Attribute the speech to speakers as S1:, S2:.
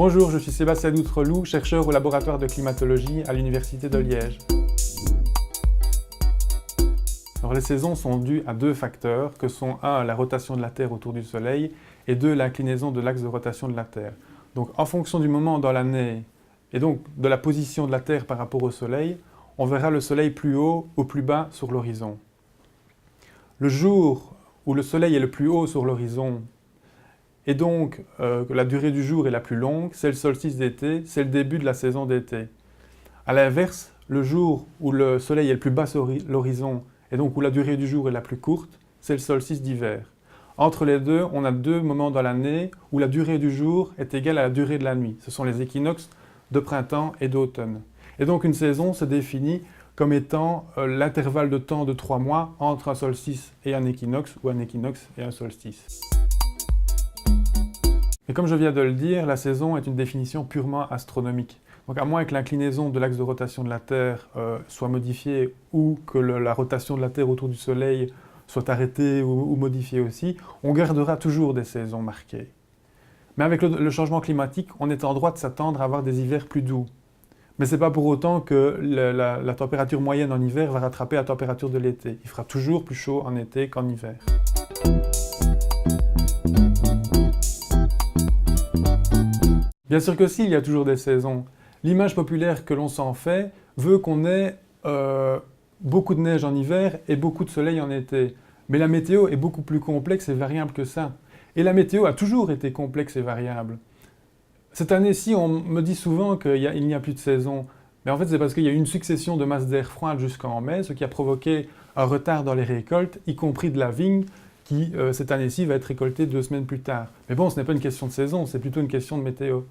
S1: Bonjour, je suis Sébastien Doutreloup, chercheur au laboratoire de climatologie à l'Université de Liège. Alors, les saisons sont dues à deux facteurs, que sont 1. La rotation de la Terre autour du Soleil et 2. L'inclinaison de l'axe de rotation de la Terre. Donc, en fonction du moment dans l'année et donc de la position de la Terre par rapport au Soleil, on verra le Soleil plus haut ou plus bas sur l'horizon. Le jour où le Soleil est le plus haut sur l'horizon et donc que la durée du jour est la plus longue, c'est le solstice d'été, c'est le début de la saison d'été. A l'inverse, le jour où le Soleil est le plus bas sur l'horizon et donc où la durée du jour est la plus courte, c'est le solstice d'hiver. Entre les deux, on a deux moments dans l'année où la durée du jour est égale à la durée de la nuit. Ce sont les équinoxes de printemps et d'automne. Et donc une saison se définit comme étant l'intervalle de temps de 3 mois entre un solstice et un équinoxe, ou un équinoxe et un solstice. Mais comme je viens de le dire, la saison est une définition purement astronomique. Donc à moins que l'inclinaison de l'axe de rotation de la Terre soit modifiée ou que la rotation de la Terre autour du Soleil soit arrêtée ou modifiée aussi, on gardera toujours des saisons marquées. Mais avec le changement climatique, on est en droit de s'attendre à avoir des hivers plus doux. Mais ce n'est pas pour autant que la température moyenne en hiver va rattraper la température de l'été. Il fera toujours plus chaud en été qu'en hiver. Bien sûr que si, il y a toujours des saisons. L'image populaire que l'on s'en fait veut qu'on ait beaucoup de neige en hiver et beaucoup de soleil en été. Mais la météo est beaucoup plus complexe et variable que ça. Et la météo a toujours été complexe et variable. Cette année-ci, on me dit souvent qu'il n'y a plus de saison. Mais en fait, c'est parce qu'il y a eu une succession de masses d'air froide jusqu'en mai, ce qui a provoqué un retard dans les récoltes, y compris de la vigne, qui, cette année-ci, va être récoltée 2 semaines plus tard. Mais bon, ce n'est pas une question de saison, c'est plutôt une question de météo.